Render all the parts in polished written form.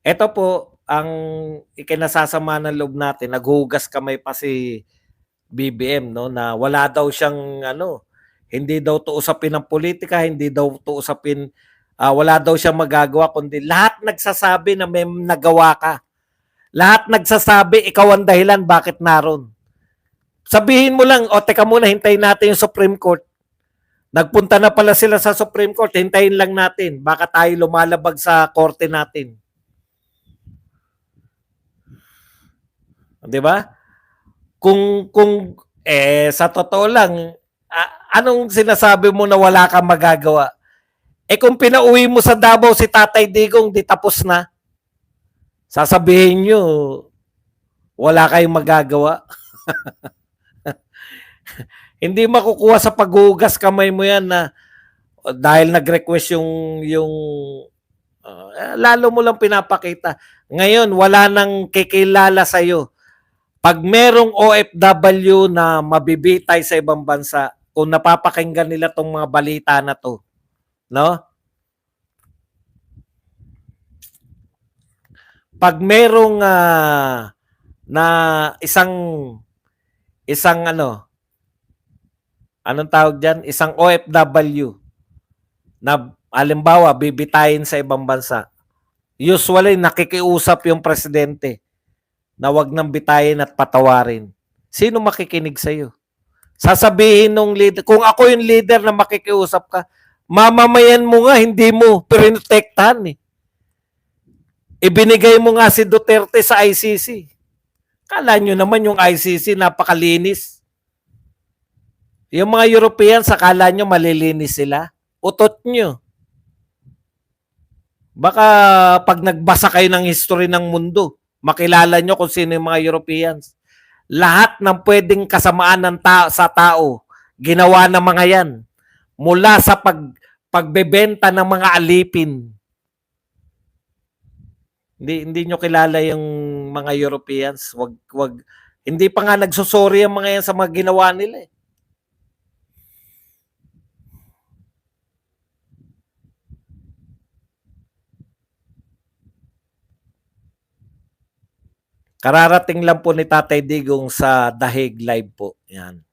Ito po ang ikinasasama ng loob natin, naghuhugas kamay pa si BBM 'no, na wala daw siyang ano, hindi daw 'to usapin ng politika, hindi daw 'to usapin, wala daw siyang magagawa kundi lahat nagsasabi na may nagawa ka. Lahat nagsasabi ikaw ang dahilan bakit naroon. Sabihin mo lang, o teka muna, hintayin natin yung Supreme Court. Nagpunta na pala sila sa Supreme Court, hintayin lang natin. Baka tayo lumalabag sa korte natin. 'Di ba? Kung sa totoo lang, anong sinasabi mo na wala kang magagawa? Kung pinauwi mo sa Davao si Tatay Digong, di tapos na. Sasabihin nyo, wala kayong magagawa. Hindi makukuha sa paghugas kamay mo yan na dahil nag-request yung lalo mo lang pinapakita. Ngayon, wala nang kikilala sa'yo. Pag merong OFW na mabibitay sa ibang bansa, kung napapakinggan nila tong mga balita na to, no? Pag merong na isang anong tawag diyan? Isang OFW na halimbawa bibitayin sa ibang bansa. Usually nakikiusap yung presidente na wag nang bitayin at patawarin. Sino makikinig sa iyo? Sasabihin nung leader, kung ako yung leader na makikiusap ka, mamamayan mo nga, hindi mo pinotektahan eh. Ibinigay mo nga si Duterte sa ICC. Kala nyo naman yung ICC napakalinis. Yung mga European, sakala nyo malilinis sila. Utot nyo. Baka pag nagbasa kayo ng history ng mundo, makilala nyo kung sino yung mga Europeans. Lahat ng pwedeng kasamaan ng sa tao, ginawa ng mga yan. Mula sa pagbebenta ng mga alipin. Hindi nyo kilala yung mga Europeans. Wag, hindi pa nga nagsusorry ang mga yan sa mga ginawa nila eh. Kararating lang po ni Tatay Digong sa Dahig Live po. Yan.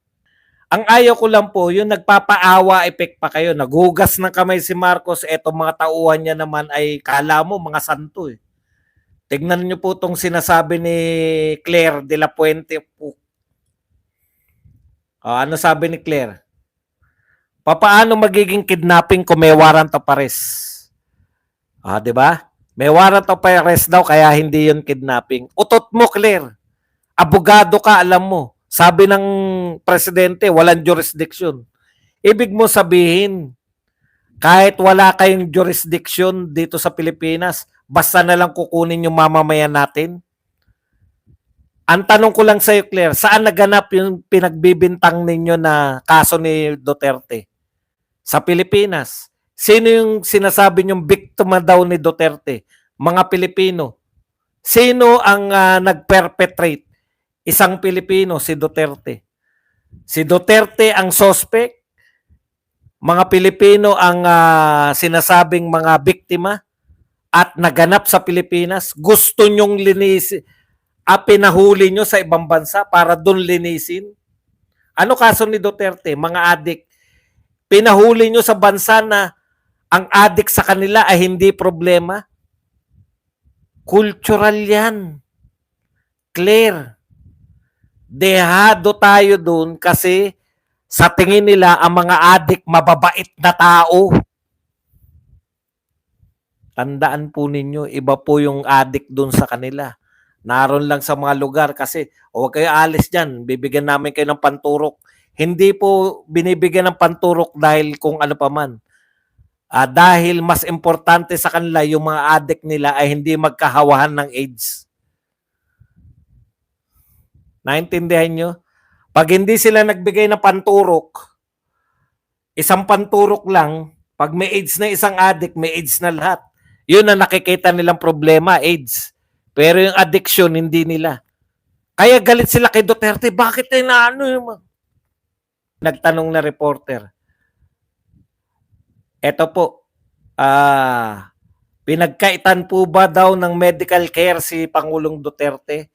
Ang ayaw ko lang po, yung nagpapaawa effect pa kayo. Naghugas ng kamay si Marcos, etong mga tauhan niya naman ay kala mo mga santo eh. Tignan niyo po itong sinasabi ni Claire de la Puente po. Ano sabi ni Claire? Papaano magiging kidnapping kung may warrant of arrest? 'Di ba? May warrant of arrest daw kaya hindi 'yun kidnapping. Utot mo, Claire. Abogado ka, alam mo. Sabi ng presidente, walang jurisdiction. Ibig mo sabihin, kahit wala kayong jurisdiction dito sa Pilipinas, basta na lang kukunin yung mamamayan natin? Ang tanong ko lang sa iyo, Claire, saan naganap yung pinagbibintang ninyo na kaso ni Duterte? Sa Pilipinas. Sino yung sinasabi niyong biktima daw ni Duterte? Mga Pilipino. Sino ang nag-perpetrate? Isang Pilipino, si Duterte. Si Duterte ang suspect. Mga Pilipino ang sinasabing mga biktima at naganap sa Pilipinas. Gusto nyong linisin, pinahuli nyo sa ibang bansa para doon linisin. Ano kaso ni Duterte? Mga adik. Pinahuli nyo sa bansa na ang adik sa kanila ay hindi problema. Cultural yan. Clear. Dehado tayo doon kasi sa tingin nila ang mga adik mababait na tao. Tandaan po ninyo, iba po yung adik doon sa kanila. Naroon lang sa mga lugar kasi huwag kayo alis dyan, bibigyan namin kayo ng panturok. Hindi po binibigyan ng panturok dahil kung ano pa man. Dahil mas importante sa kanila yung mga adik nila ay hindi magkahawahan ng AIDS. Naintindihan nyo? Pag hindi sila nagbigay ng panturok, isang panturok lang, pag may AIDS na isang adik, may AIDS na lahat. Yun ang nakikita nilang problema, AIDS. Pero yung addiction, hindi nila. Kaya galit sila kay Duterte. Bakit ay naano yung nagtanong na reporter? Eto po, Pinagkaitan po ba daw ng medical care si Pangulong Duterte?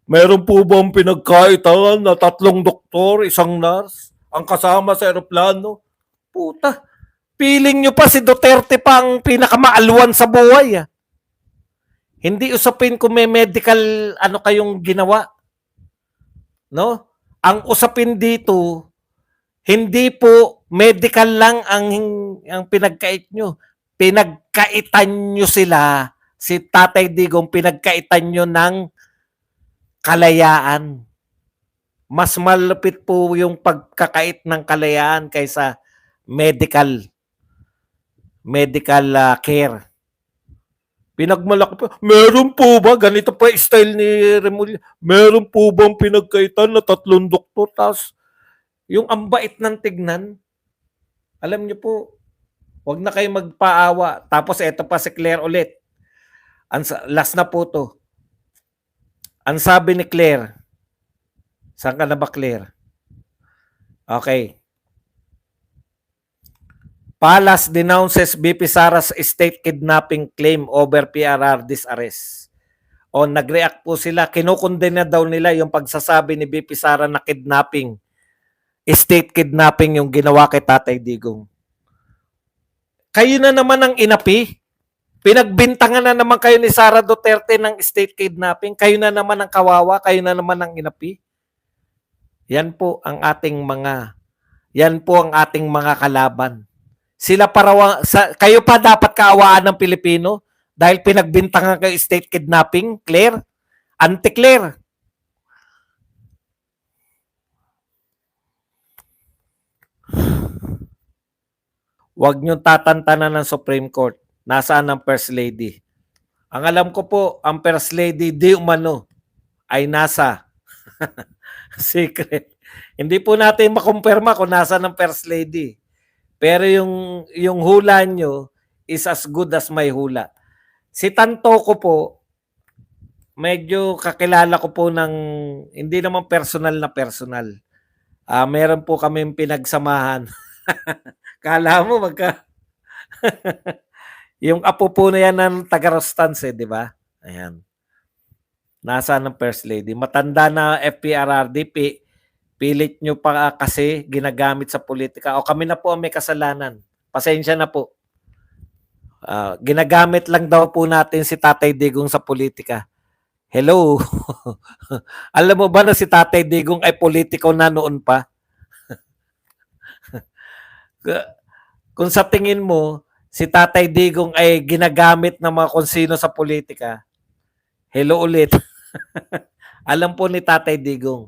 Meron po bang pinagkaitan na 3 doktor, 1 nurse, ang kasama sa eroplano? Puta, feeling nyo pa si Duterte pa ang pinakamaalwan sa buhay. Hindi usapin kung may medical ano kayong ginawa. No? Ang usapin dito, hindi po medical lang ang pinagkait nyo. Pinagkaitan nyo sila, si Tatay Digong, pinagkaitan nyo ng kalayaan. Mas malupit po yung pagkakait ng kalayaan kaysa medical care. Pinagmalaki pa. Meron po ba? Ganito pa style ni Remulla. Meron po bang pinagkaitan na 3 doktor? Tapos, yung ambait ng tignan, alam niyo po, wag na kayo magpaawa. Tapos, eto pa si Claire ulit. Last na po to. Ang sabi ni Claire, saan ka na ba, Claire? Okay. Palas denounces BP Sara's state kidnapping claim over PRR disarrest. O nag-react po sila, kinukundena daw nila yung pagsasabi ni BP Sara na kidnapping, state kidnapping yung ginawa kay Tatay Digong. Kayo na naman ang inapi. Pinagbintangan na naman kayo ni Sara Duterte ng state kidnapping. Kayo na naman ang kawawa, kayo na naman ang inapi. Yan po ang ating mga kalaban. Sila kayo pa dapat kaawaan ng Pilipino dahil pinagbintangan kayo state kidnapping, Claire? Anti-Claire. Huwag niyong tatantanan ng Supreme Court. Nasaan ang First Lady? Ang alam ko po, ang First Lady di umano ay nasa secret. Hindi po natin makumpirma kung nasa ng First Lady. Pero yung hula nyo is as good as my hula. Si Tanto ko po, medyo kakilala ko po ng, hindi naman personal na personal. Meron po kami pinagsamahan. Kala mo yung apo po na yan ng taga-Rostans di ba? Ayan. Nasa ng First Lady. Matanda na FPRRD, pilit nyo pa kasi ginagamit sa politika. O kami na po ang may kasalanan. Pasensya na po. Ginagamit lang daw po natin si Tatay Digong sa politika. Hello? Alam mo ba na si Tatay Digong ay politiko na noon pa? Kung sa tingin mo, si Tatay Digong ay ginagamit ng mga konsino sa politika, hello ulit. Alam po ni Tatay Digong.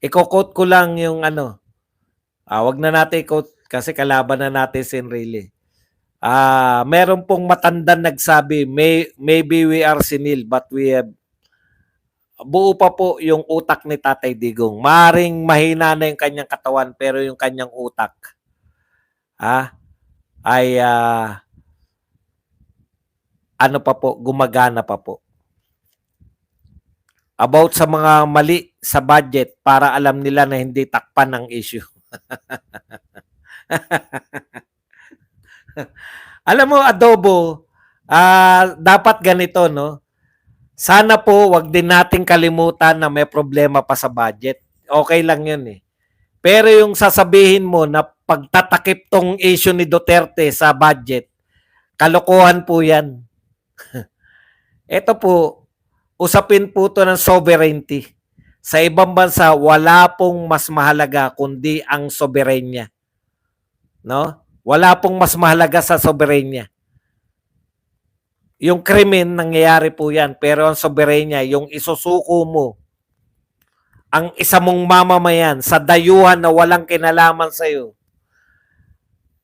Iko-quote ko lang yung wag na natin i-quote kasi kalaban na natin si Enrile. Meron pong matandang nagsabi, maybe we are senile but we have buo pa po yung utak ni Tatay Digong. Maring mahina na yung kanyang katawan pero yung kanyang utak ay gumagana pa po. About sa mga mali sa budget para alam nila na hindi takpan ang issue. Alam mo, adobo, dapat ganito, no? Sana po wag din nating kalimutan na may problema pa sa budget. Okay lang yun eh. Pero yung sasabihin mo na pagtatakip tong issue ni Duterte sa budget, kalokohan po yan. Ito po, usapin po to ng sovereignty. Sa ibang bansa, wala pong mas mahalaga kundi ang soberenya. No? Wala pong mas mahalaga sa soberenya. Yung krimen, nangyayari po yan. Pero ang soberenya, yung isusuko mo, ang isa mong mamamayan sa dayuhan na walang kinalaman sa'yo,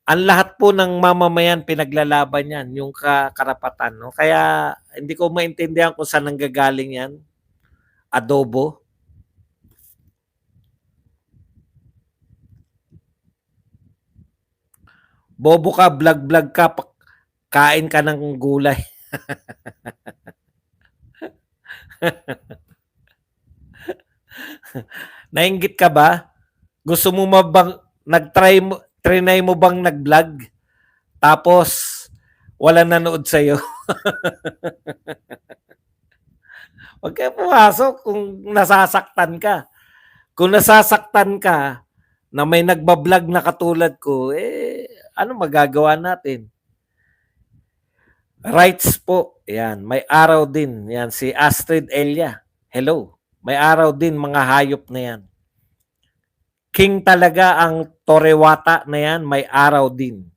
ang lahat po ng mamamayan pinaglalaban yan, yung karapatan. No? Kaya hindi ko maintindihan kung saan nanggagaling yan. Adobo. Bobo ka, vlog-vlog ka, kain ka ng gulay. Nainggit ka ba? Gusto mo trinay mo bang nag-vlog? Tapos, Walang nanood sa'yo. Huwag kayo pumasok kung nasasaktan ka. Kung nasasaktan ka na may nagbablog na katulad ko, ano magagawa natin? Rights po. Yan. May araw din. Yan. Si Astrid Elia. Hello. May araw din mga hayop na yan. King talaga ang Torewata na yan. May araw din.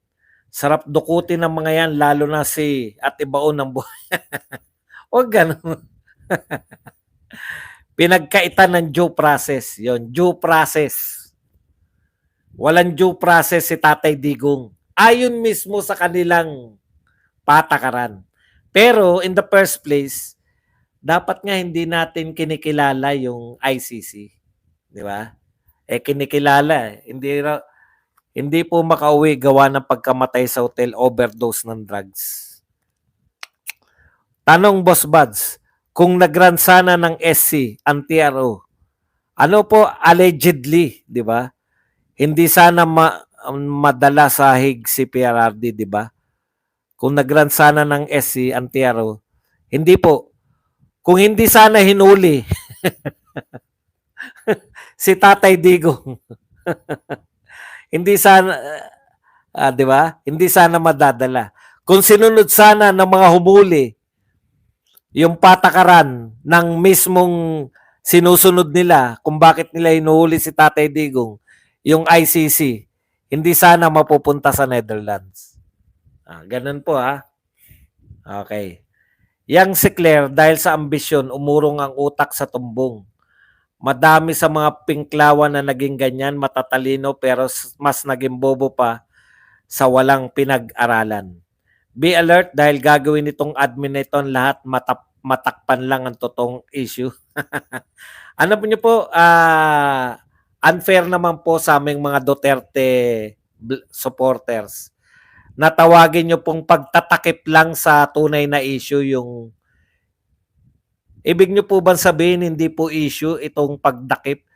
Sarap dukutin ng mga yan, lalo na si at ibaon ng buhay. Huwag ganun. Pinagkaitan ng due process. Yon, due process. Walang due process si Tatay Digong. Ayon mismo sa kanilang patakaran. Pero in the first place, dapat nga hindi natin kinikilala yung ICC. Di ba? Kinikilala. Hindi po makauwi gawa ng pagkamatay sa hotel overdose ng drugs. Tanong Boss Buds, kung nag-run sana ng SC ang TRO, ano po allegedly, di ba? Hindi sana madala sa Hague si PRRD, di ba? Kung nag-run sana ng SC ang TRO, hindi po. Kung hindi sana hinuli si Tatay Digong, hindi sana, di ba? Hindi sana madadala. Kung sinunod sana ng mga humuli yung patakaran ng mismong sinusunod nila kung bakit nila hinuhuli si Tatay Digong, yung ICC, hindi sana mapupunta sa Netherlands. Ganun po ha. Okay. Yang si Claire, dahil sa ambisyon, umurong ang utak sa tumbong. Madami sa mga pinklawan na naging ganyan, matatalino pero mas naging bobo pa sa walang pinag-aralan. Be alert dahil gagawin itong admin na ito lahat matakpan lang ang totoong issue. Ano po nyo po, unfair naman po sa aming mga Duterte supporters. Natawagin nyo pong pagtatakip lang sa tunay na issue yung ibig nyo po bang sabihin hindi po issue itong pagdakip?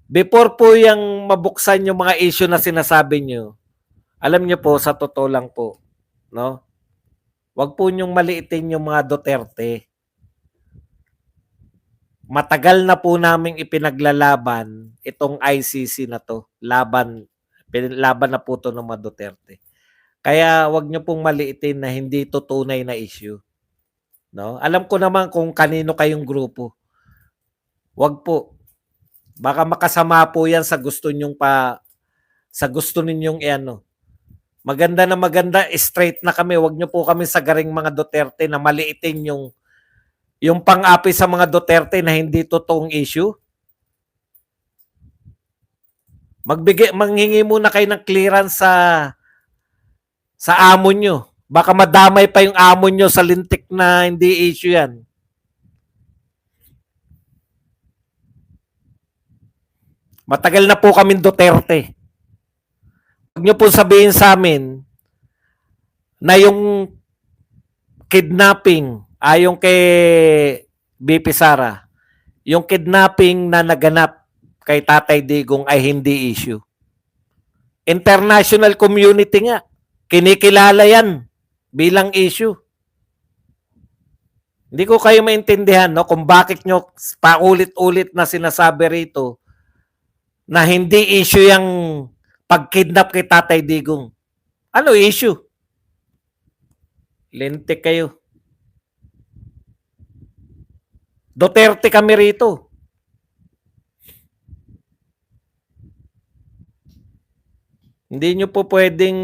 Before po yung mabuksan yung mga issue na sinasabi nyo, alam nyo po, sa totoo lang po, no? Huwag po nyong maliitin yung mga Duterte. Matagal na po naming ipinaglalaban itong ICC na to. Laban na po to ng mga Duterte. Kaya wag nyo pong maliitin na hindi to tunay na issue. No? Alam ko naman kung kanino kayong grupo. Wag po. Baka makasama po yan sa gusto ninyong ano. Maganda na maganda, straight na kami. Wag nyo po kami sagaring mga Duterte na maliitin yung pang-api sa mga Duterte na hindi totoong issue. Manghingi muna kayo ng clearance sa amo nyo. Baka madamay pa yung amo nyo sa lintik na hindi issue yan. Matagal na po kaming Duterte. Huwag nyo po sabihin sa amin na yung kidnapping, ayon kay BP Sara, yung kidnapping na naganap kay Tatay Digong ay hindi issue. International community nga, kinikilala yan bilang issue. Hindi ko kayo maintindihan no, kung bakit nyo paulit-ulit na sinasabi rito na hindi issue yung pag-kidnap kay Tatay Digong. Ano issue? Lintik kayo. Duterte kami rito. Hindi nyo po pwedeng,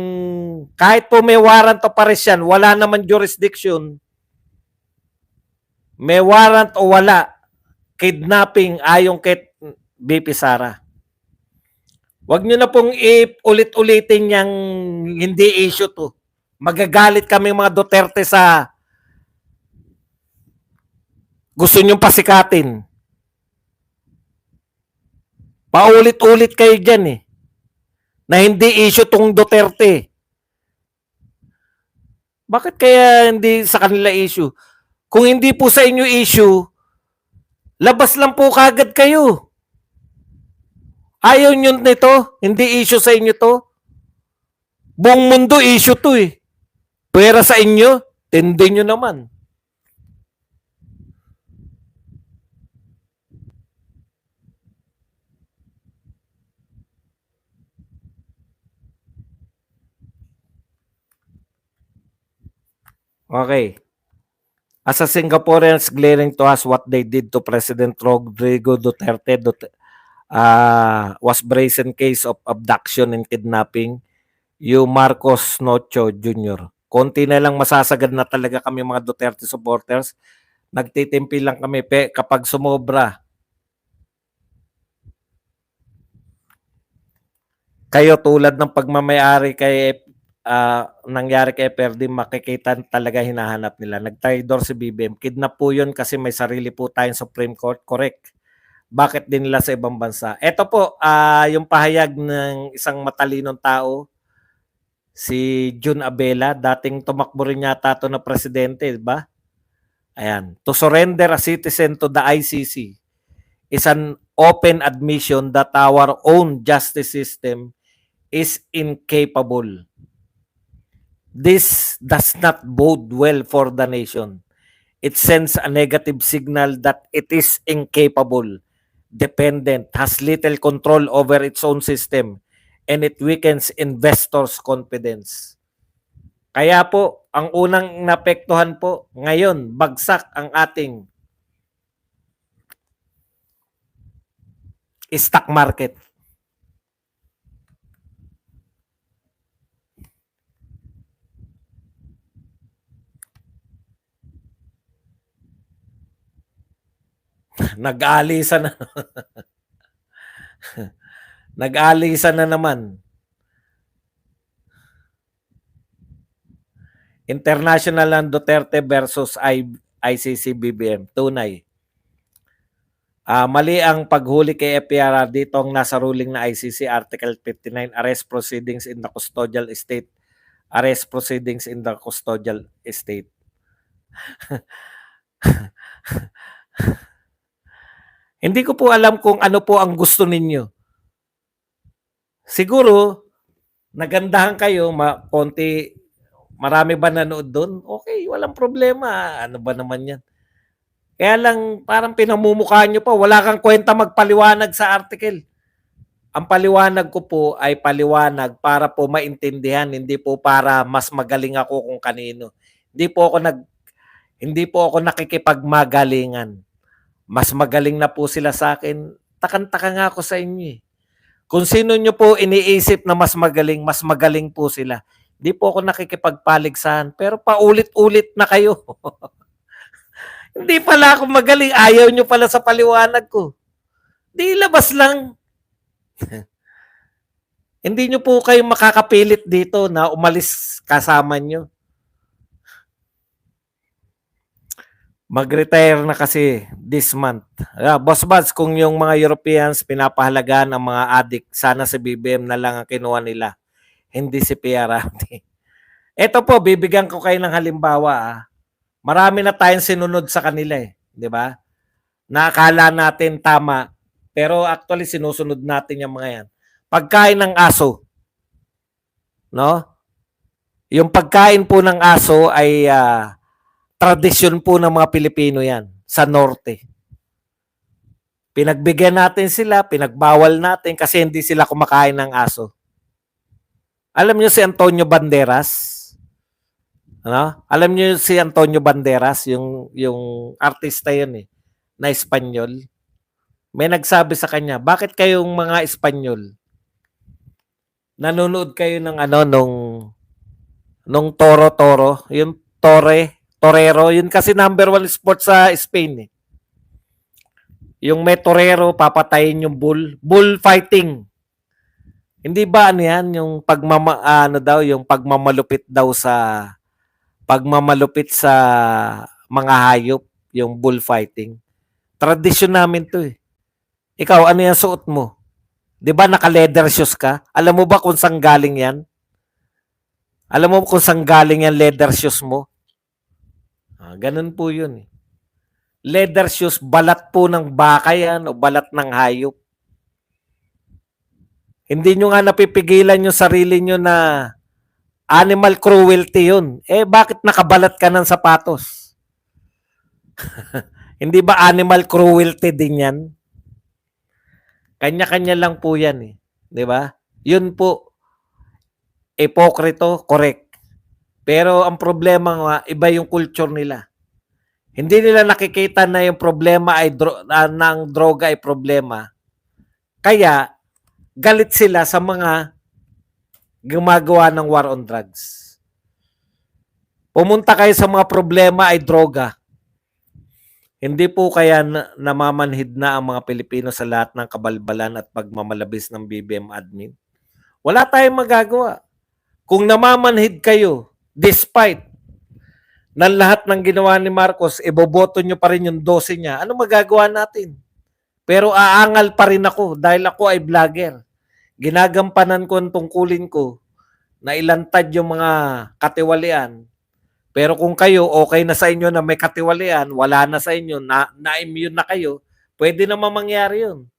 kahit po may warrant of arrest yan, wala naman jurisdiction. May warrant o wala, kidnapping ayon kay BP Sara. Huwag nyo na pong ulit-ulitin yung hindi issue to. Magagalit kami mga Duterte sa gusto nyong pasikatin. Paulit-ulit kayo dyan eh. Na hindi issue tong Duterte. Bakit kaya hindi sa kanila issue? Kung hindi po sa inyo issue, labas lang po kagad kayo. Ayaw nyo nito, hindi issue sa inyo to. Buong mundo issue to eh. Pwera sa inyo, tindi nyo naman. Okay. As a Singaporeans glaring to us what they did to President Rodrigo Duterte, was brazen case of abduction and kidnapping. You Marcos Nocho Jr. Konti na lang masasagad na talaga kami mga Duterte supporters. Nagtitimpi lang kami kapag sumobra. Kayo tulad ng pagmamayari kay nangyari kay Perdi, makikita talaga hinahanap nila. Nag-traitor si BBM. Kidnap po yun kasi may sarili po tayong Supreme Court. Correct. Bakit din nila sa ibang bansa? Ito po, yung pahayag ng isang matalinong tao, si Jun Abela, dating tumakbo rin yata ito na presidente, di ba? Ayan. To surrender a citizen to the ICC is an open admission that our own justice system is incapable. This does not bode well for the nation. It sends a negative signal that it is incapable, dependent, has little control over its own system, and it weakens investors' confidence. Kaya po, ang unang napektuhan po, ngayon, bagsak ang ating stock market. Nag-aalisan na. Nag-aalisan na naman. International ng Duterte versus ICC BBM. Tunay. Mali ang paghuli kay FPRR dito ang nasa ruling na ICC Article 59, arrest proceedings in the custodial estate. Arrest proceedings in the custodial estate. Hindi ko po alam kung ano po ang gusto ninyo. Siguro, nagandahan kayo, marami ba nanood doon? Okay, walang problema. Ano ba naman yan? Kaya lang, parang pinamumukha nyo pa. Wala kang kwenta magpaliwanag sa article. Ang paliwanag ko po ay paliwanag para po maintindihan, hindi po para mas magaling ako kung kanino. Hindi po ako nakikipagmagalingan. Mas magaling na po sila sa akin. Takang-taka nga ako sa inyo eh. Kung sino nyo po iniisip na mas magaling po sila. Hindi po ako nakikipagpaligsahan. Pero paulit-ulit na kayo. Hindi pala ako magaling. Ayaw nyo pala sa paliwanag ko. Di labas lang. Hindi nyo po kayo makakapilit dito na umalis kasama nyo. Mag-retire na kasi this month. Boss Buds, kung yung mga Europeans pinapahalagaan ang mga adik, sana si BBM na lang ang kinuha nila. Hindi si PRRD. Ito po, bibigyan ko kayo ng halimbawa. Marami na tayong sinunod sa kanila eh. Di ba? Nakakala natin tama. Pero actually, sinusunod natin yung mga yan. Pagkain ng aso. No? Yung pagkain po ng aso ay tradisyon po ng mga Pilipino yan sa norte. Pinagbigyan natin sila, pinagbawal natin kasi hindi sila kumakain ng aso. Alam niyo si Antonio Banderas? Ano? Alam niyo si Antonio Banderas, yung artista yun eh, na Espanyol. May nagsabi sa kanya, bakit kayong mga Espanyol nanonood kayo ng nung toro-toro, yung torero, yun kasi number 1 sport sa Spain eh. Yung may torero, papatayin yung bullfighting. Hindi ba ano yan, yung yung pagmamalupit daw sa mga hayop, yung bullfighting. Tradisyon namin to eh. Ikaw, ano yan suot mo? Di ba naka-leather shoes ka? Alam mo ba kung saan galing yan? Alam mo kung saan galing yan leather shoes mo? Ganun po yun eh. Leather shoes, balat po ng baka yan o balat ng hayop. Hindi nyo nga napipigilan yung sarili nyo na Animal cruelty yun. Eh, bakit nakabalat ka ng sapatos? Hindi ba animal cruelty din yan? Kanya-kanya lang po yan eh. Di ba? Yun po, ipokrito, correct. Pero ang problema nga, iba yung culture nila. Hindi nila nakikita na yung problema ay ng droga ay problema. Kaya, galit sila sa mga gumagawa ng war on drugs. Pumunta kayo sa mga problema ay droga. Hindi po kaya namamanhid na ang mga Pilipino sa lahat ng kabalbalan at pagmamalabis ng BBM admin? Wala tayong magagawa. Kung namamanhid kayo, despite ng lahat ng ginawa ni Marcos, iboboto nyo pa rin yung 12 niya, ano magagawa natin? Pero aangal pa rin ako dahil ako ay vlogger. Ginagampanan ko ang tungkulin ko na ilantad yung mga katiwalian. Pero kung kayo, okay na sa inyo na may katiwalian, wala na sa inyo, na-immune na kayo, pwede naman mangyari yun.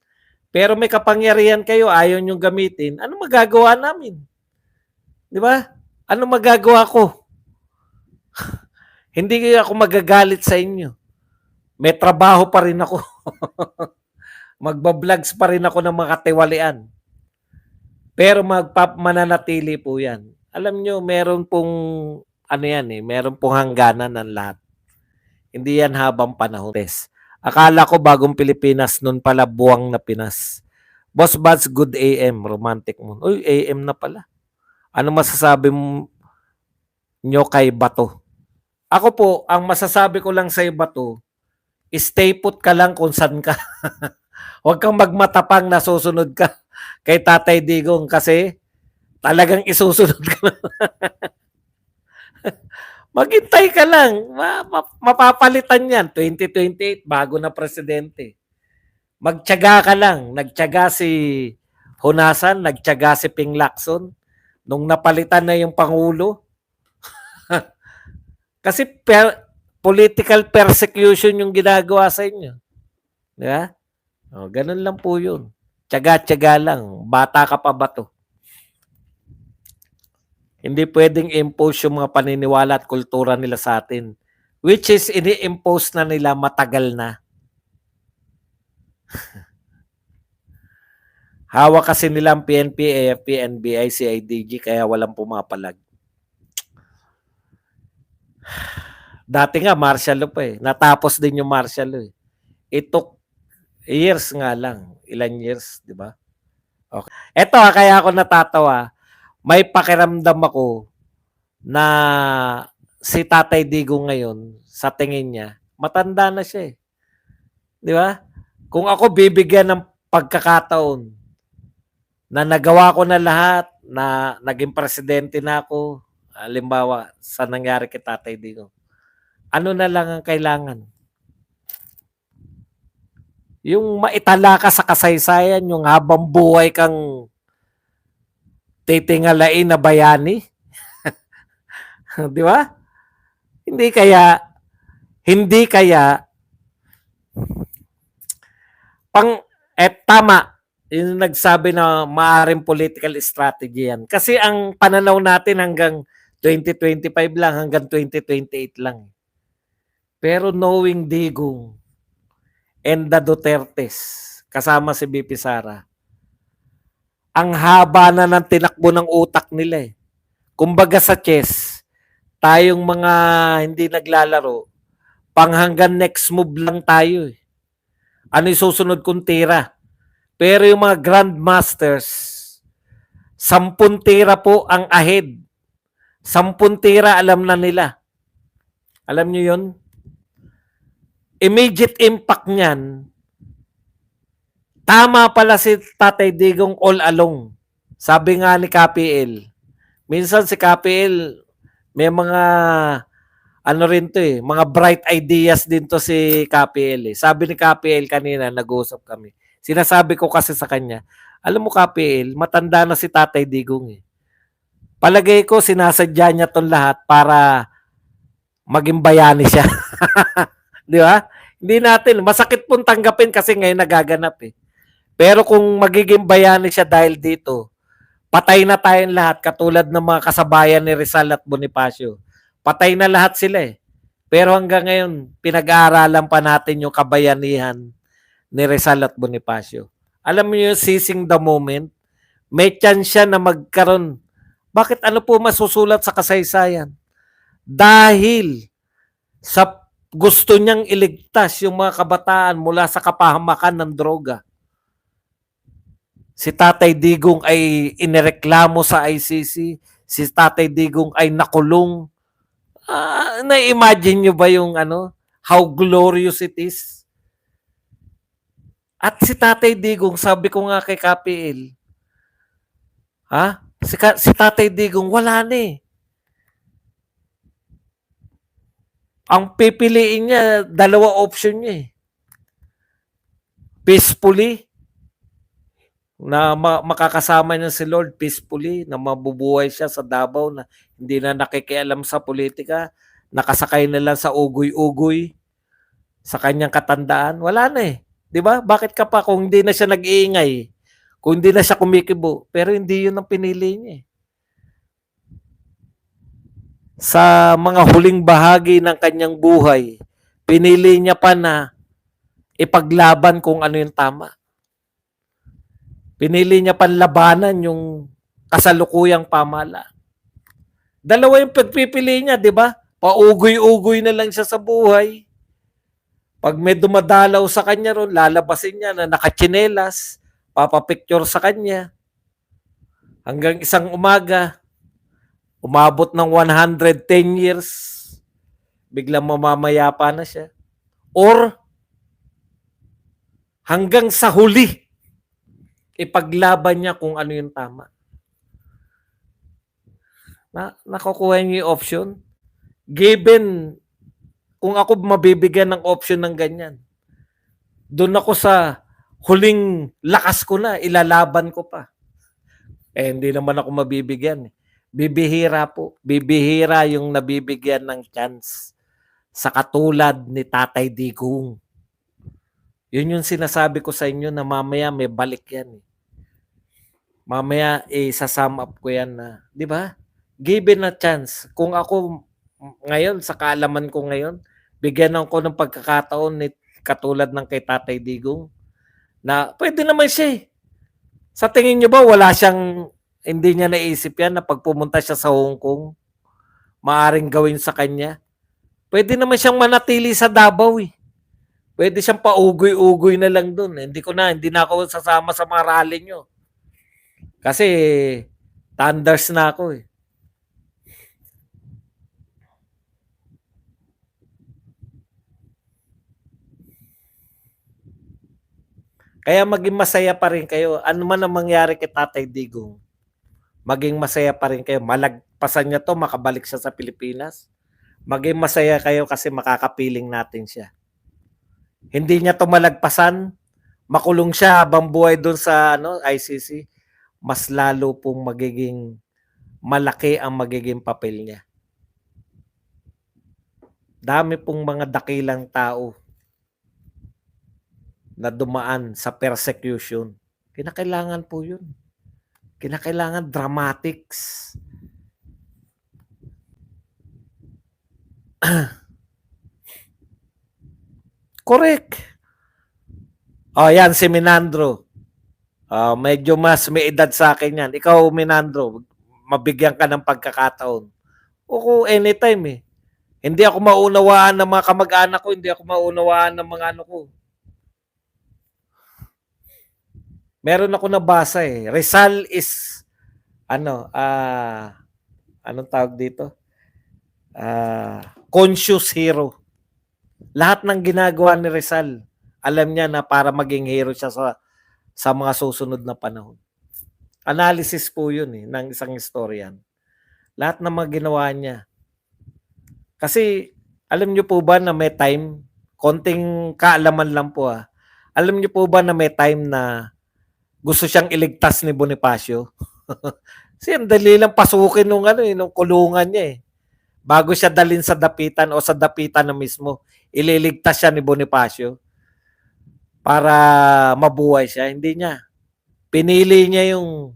Pero may kapangyarihan kayo, ayaw nyo gamitin, ano magagawa namin? Di ba? Ano magagawa ko? Hindi ako magagalit sa inyo. May trabaho pa rin ako. Magba-vlogs pa rin ako ng mga katiwalian. Pero mananatili po yan. Alam nyo, meron pong ano yan eh, meron pong hangganan ng lahat. Hindi yan habang panahon. Akala ko bagong Pilipinas, nun pala buwang na Pinas. Boss Buds, good AM, romantic moon. Uy, AM na pala. Ano masasabi nyo kay Bato? Ako po, ang masasabi ko lang sa Bato, stay put ka lang kung saan ka. Huwag kang magmatapang na susunod ka kay Tatay Digong kasi talagang isusunod ka na. Maghintay ka lang. Mapapalitan yan. 2028, bago na presidente. Magtiyaga ka lang. Nagtiyaga si Hunasan, nagtiyaga si Ping Lacson. Nung napalitan na yung Pangulo. Kasi political persecution yung ginagawa sa inyo. Di ba? O, ganun lang po yun. Tiyaga-tiyaga lang. Bata ka pa ba to? Hindi pwedeng impose yung mga paniniwala at kultura nila sa atin. Which is, ini-impose na nila matagal na. Hawak kasi nilang PNP, AFP, NBI, CIDG, kaya walang pumapalag. Dati nga, martial law pa eh. Natapos din yung martial law eh. It took years nga lang. Ilan years, di ba? Okay. Eto kaya ako natatawa. May pakiramdam ako na si Tatay Digong ngayon, sa tingin niya, matanda na siya eh. Di ba? Kung ako bibigyan ng pagkakataon na nagawa ko na lahat, na naging presidente na ako, halimbawa, sa nangyari kay Tatay Digong, ano na lang ang kailangan? Yung maitala ka sa kasaysayan, yung habang buhay kang titingalain na bayani. Di ba? Hindi kaya tama yung nagsabi na maaaring political strategy yan. Kasi ang pananaw natin hanggang 2025 lang, hanggang 2028 lang. Pero knowing Digong and the Dutertes, kasama si BP Sara, ang haba na ng tinakbo ng utak nila eh. Kumbaga sa chess, tayong mga hindi naglalaro, pang hanggang next move lang tayo eh. Ano yung susunod kong tira? Pero yung mga grandmasters, 10 tira po ang ahead. 10 tira alam na nila. Alam nyo yun? Immediate impact niyan, tama pala si Tatay Digong all along. Sabi nga ni KPL, minsan si KPL, may mga ano rin to eh, mga bright ideas din to si KPL eh. Sabi ni KPL kanina, nag-uusap kami. Sinasabi ko kasi sa kanya, alam mo KPL, matanda na si Tatay Digong eh. Palagay ko sinasadya niya ton lahat para maging bayani siya. Di ba? Hindi natin, masakit pong tanggapin kasi ngayon nagaganap eh. Pero kung magiging bayani siya dahil dito, Patay na tayong lahat katulad ng mga kasabayan ni Rizal at Bonifacio. Patay na lahat sila eh. Pero hanggang ngayon, pinag-aaralan pa natin yung kabayanihan ni Rizal at Bonifacio. Alam niyo yung seizing the moment, may chance siya na magkaroon. Bakit ano po masusulat sa kasaysayan? Dahil sa gusto niyang iligtas yung mga kabataan mula sa kapahamakan ng droga. Si Tatay Digong ay inireklamo sa ICC. Si Tatay Digong ay nakulong. Na-imagine nyo ba yung how glorious it is? At si Tatay Digong, sabi ko nga kay KPL, si Tatay Digong, wala na eh. Ang pipiliin niya, dalawa option niya eh. Peacefully, na makakasama niya si Lord peacefully, na mabubuhay siya sa Davao na hindi na nakikialam sa politika, nakasakay na lang sa ugoy-ugoy sa kanyang katandaan. Wala na eh. 'Di ba? Bakit ka pa kung hindi na siya nag-iingay? Kung hindi na siya kumikibo, pero hindi 'yun ang pinili niya eh. Sa mga huling bahagi ng kanyang buhay, pinili niya pa na ipaglaban kung ano yung tama. Pinili niya panlabanan yung kasalukuyang pamala. Dalawa yung pagpipili niya, di ba? Paugoy-ugoy na lang siya sa buhay. Pag may dumadalaw sa kanya ron, lalabasin niya na nakachinelas, papapicture sa kanya. Hanggang isang umaga, umabot ng 110 years, biglang mamamayapa na siya. Or, hanggang sa huli, ipaglaban niya kung ano yung tama. Nakukuha niyo yung option. Given, kung ako mabibigyan ng option ng ganyan, doon ako sa huling lakas ko na, ilalaban ko pa. Hindi naman ako mabibigyan. Bibihira po. Bibihira yung nabibigyan ng chance sa katulad ni Tatay Digong. Yun yung sinasabi ko sa inyo na mamaya may balik yan. Mamaya isa-sum up ko yan na, di ba? Given a chance. Kung ako ngayon, sa kaalaman ko ngayon, bigyan ako ng pagkakataon ni katulad ng kay Tatay Digong na pwede naman siya eh. Sa tingin nyo ba wala siyang, hindi niya naisip yan na pag pumunta siya sa Hong Kong, maaring gawin sa kanya? Pwede naman siyang manatili sa Davao eh. Pwede siyang paugoy-ugoy na lang dun. Hindi na ako sasama sa mga rally nyo. Kasi thunders na ako eh. Kaya maging masaya pa rin kayo. Ano man ang mangyari kay Tatay Digong, maging masaya pa rin kayo. Malagpasan niya to, makabalik siya sa Pilipinas. Maging masaya kayo kasi makakapiling natin siya. Hindi niya to malagpasan, makulong siya habang buhay doon sa ICC, mas lalo pong magiging malaki ang magiging papel niya. Dami pong mga dakilang tao na dumaan sa persecution. Kinakailangan po yun. Kinakailangan dramatics. Correct. Yan si Minandro. Medyo mas may edad sa akin yan. Ikaw, Minandro, mabigyan ka ng pagkakataon. O anytime eh. Hindi ako maunawaan ng mga kamag-anak ko, hindi ako maunawaan ng mga ano ko. Meron ako nabasa eh. Rizal is anong tawag dito? Conscious hero. Lahat ng ginagawa ni Rizal, alam niya na para maging hero siya sa mga susunod na panahon. Analysis po yun eh, ng isang historian. Lahat ng mga ginawa niya. Kasi, alam niyo po ba na may time, konting kaalaman lang po alam niyo po ba na may time na gusto siyang iligtas ni Bonifacio? Kasi ang dali lang pasukin nung kulungan niya eh. Bago siya dalhin sa dapitan o sa dapitan na mismo, ililigtas siya ni Bonifacio para mabuhay siya. Hindi niya. Pinili niya yung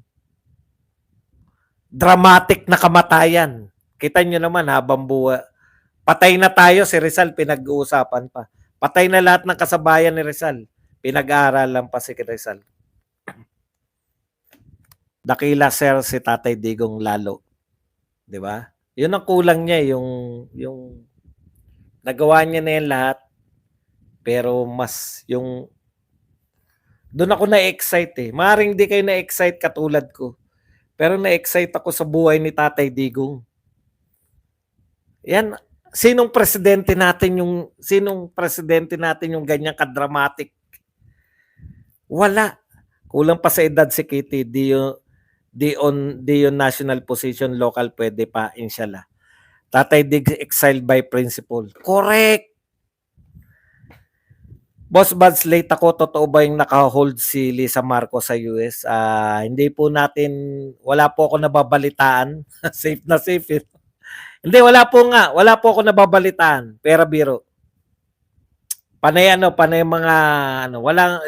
dramatic na kamatayan. Kita nyo naman habang buwa. Patay na tayo, si Rizal pinag-uusapan pa. Patay na lahat ng kasabayan ni Rizal. Pinag-aaralan pa si Rizal. Dakila sir si Tatay Digong lalo. 'Di ba? 'Yun ang kulang niya yung nagawa niya na 'yan lahat. Pero mas yung doon ako na-excite eh. Maring di kayo na-excite katulad ko. Pero na-excite ako sa buhay ni Tatay Digong. Yan, sinong presidente natin yung ganyan ka-dramatic? Wala. Kulang pa sa edad si Kitty, di on national position, local pwede pa, inshallah. Tatay Dig exiled by principle. Correct. Boss Buds, late ako. Totoo ba yung naka-hold si Lisa Marcos sa US? Hindi po natin, wala po ako nababalitaan. Safe na safe. Hindi, wala po ako nababalitaan. Pera biro. Panay mga,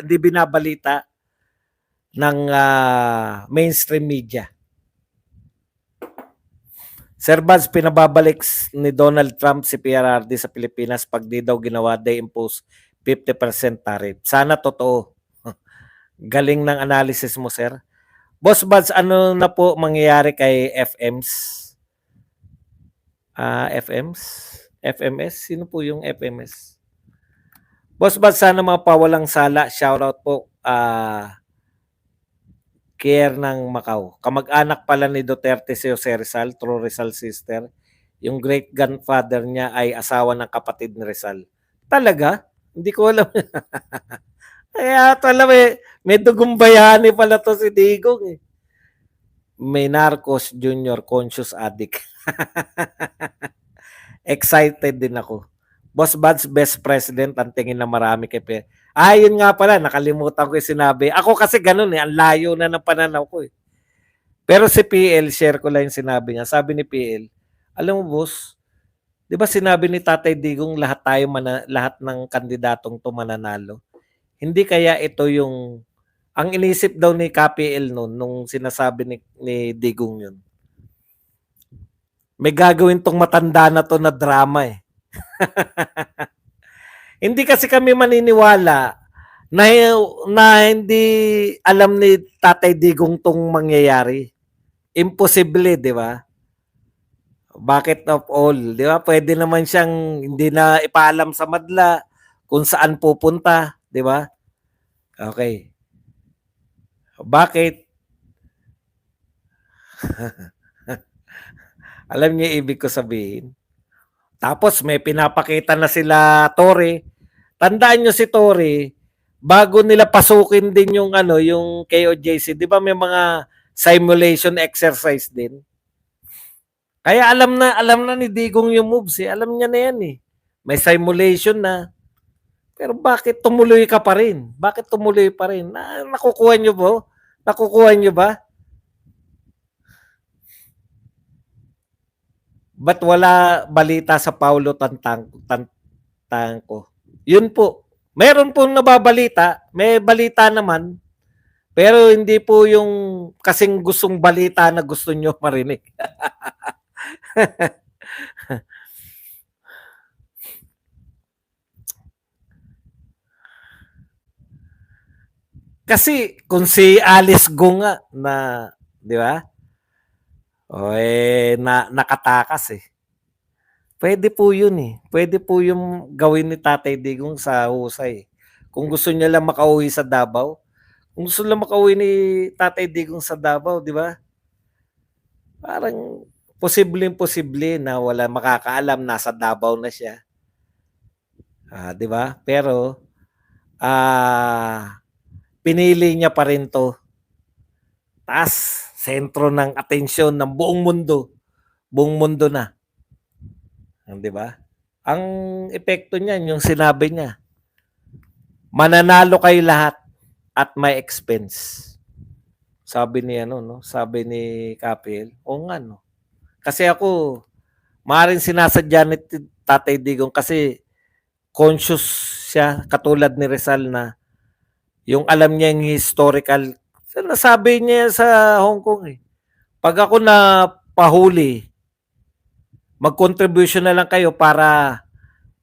di binabalita ng mainstream media. Sir Buds, pinababalik ni Donald Trump si PRRD sa Pilipinas pag di daw ginawa, they impose 50% tariff. Sana totoo. Galing ng analysis mo, sir. Boss Buds, ano na po mangyayari kay FMs? FMs? FMS? Sino po yung FMS? Boss Buds, sana mapawalang sala. Shoutout po. Care ng Macau. Kamag-anak pala ni Duterte si Jose Rizal, true Rizal sister. Yung great-grandfather niya ay asawa ng kapatid ni Rizal. Talaga? Hindi ko alam. Kaya alam may dugong bayani pala to si Digong eh. May Narcos Junior conscious addict. Excited din ako. Boss Buds, best president ang tingin na marami kay Pe. Yun nga pala, nakalimutan ko yung sinabi. Ako kasi ganun eh, ang layo na ng pananaw ko eh. Pero si PL, share ko lang yung sinabi niya. Sabi ni PL, alam mo boss, di ba sinabi ni Tatay Digong lahat ng kandidatong to mananalo? Hindi kaya ito yung, ang inisip daw ni KPL noon, nung sinasabi ni Digong yun. May gagawin tong matanda na to na drama eh. Hindi kasi kami maniniwala na hindi alam ni Tatay Digong tong mangyayari. Imposible, di ba? Bakit of all, di ba? Pwede naman siyang hindi na ipaalam sa madla kung saan pupunta, di ba? Okay. Bakit? Alam niyo ibig ko sabihin? Tapos may pinapakita na sila Torre. Tandaan niyo si Torre, bago nila pasukin din yung yung KOJC, 'di ba may mga simulation exercise din? Kaya alam na ni Digong yung moves eh. Alam niya na yan eh. May simulation na. Pero bakit tumuloy ka pa rin? Bakit tumuloy pa rin? Nakukuha niyo ba? Nakukuha niyo ba? Ba't wala balita sa Paulo Tangko? Yun po. Meron po nababalita. May balita naman. Pero hindi po yung kasing gustong balita na gusto nyo marinig. Kasi kung si Alice Go nga na, di ba? Nakatakas eh. Pwede po yun eh. Pwede po yung gawin ni Tatay Digong sa husay. Kung gusto niya lang makauwi sa Davao, kung gusto lang makauwi ni Tatay Digong sa Davao, di ba? Parang posible na wala makakaalam, nasa Davao na siya. Di ba? Pero pinili niya pa rin to. Taas, sentro ng atensyon ng buong mundo. Buong mundo na. Di ba? Ang epekto niyan, yung sinabi niya, mananalo kayo lahat at may expense. Sabi ni sabi ni Kapil, o nga no. Kasi ako, maaaring sinasadya ni Tatay Digong kasi conscious siya, katulad ni Rizal na yung alam niya yung historical, nasabi niya sa Hong Kong eh. Pag ako na pahuli, mag-contribution na lang kayo para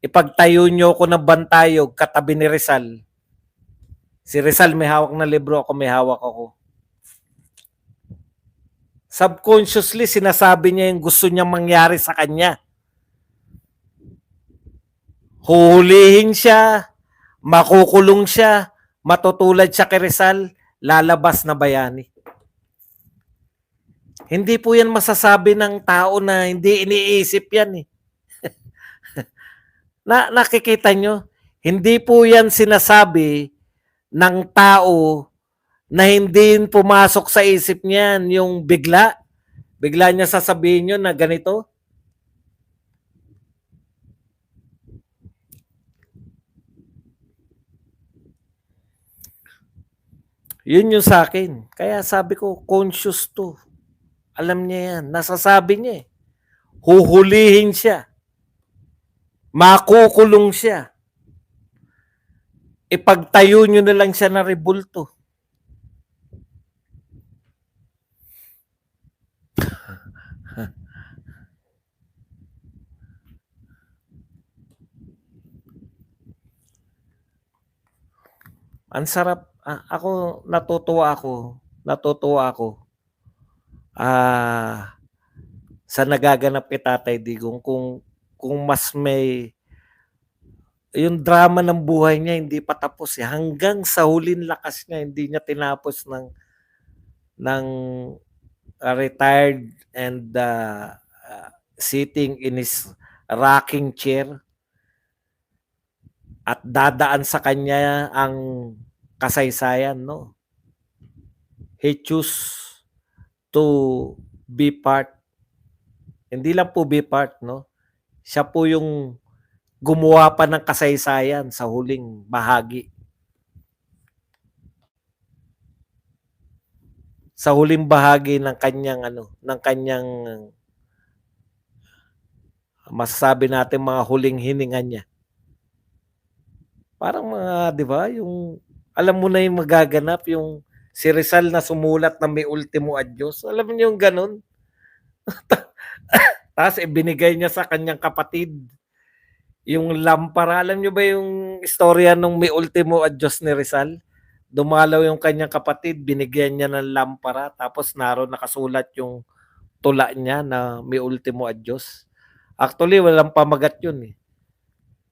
ipagtayo nyo ako ng bantayog katabi ni Rizal. Si Rizal may hawak na libro, ako may hawak ako. Subconsciously, sinasabi niya yung gusto niyang mangyari sa kanya. Huhulihin siya, makukulong siya, matutulad siya kay Rizal, lalabas na bayani. Hindi po yan masasabi ng tao na hindi iniisip yan eh. Nakikita nyo? Hindi po yan sinasabi ng tao na hindi pumasok sa isip niyan yung bigla. Bigla niya sasabihin nyo na ganito. Yun yung sa akin. Kaya sabi ko, conscious to. Alam niya yan. Nasasabi niya eh. Huhulihin siya. Makukulong siya. Ipagtayo nyo na lang siya na rebulto. Ang sarap. Ako, natutuwa ako. Sa nagaganap kay Tatay Digong, kung mas may yung drama ng buhay niya hindi pa tapos eh. Hanggang sa huling lakas niya hindi niya tinapos ng retired and sitting in his rocking chair at dadaan sa kanya ang kasaysayan, no? He choose to be part. Hindi lang po be part, no? Siya po yung gumawa pa ng kasaysayan sa huling bahagi. Sa huling bahagi ng kanyang masasabi natin mga huling hininga niya. Parang mga, 'di ba, yung alam mo na yung magaganap, yung si Rizal na sumulat na may ultimo adios. Alam niyo yung ganun? Tapos ibinigay niya sa kanyang kapatid yung lampara. Alam niyo ba yung istorya nung may ultimo adios ni Rizal? Dumalaw yung kanyang kapatid, binigyan niya ng lampara, tapos naroon nakasulat yung tula niya na may ultimo adios. Actually, walang pamagat yun eh.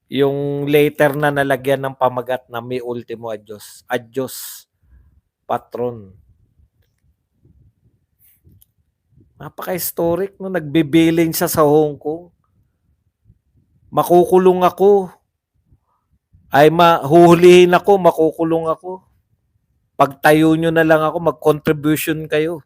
Yung later na nalagyan ng pamagat na may ultimo adios. Adios, patron. Napaka-historic no, nagbibilin siya sa Hong Kong. Makukulong ako. Ay mahuhulihin ako, makukulong ako. Pagtayo nyo na lang ako, mag-contribution kayo.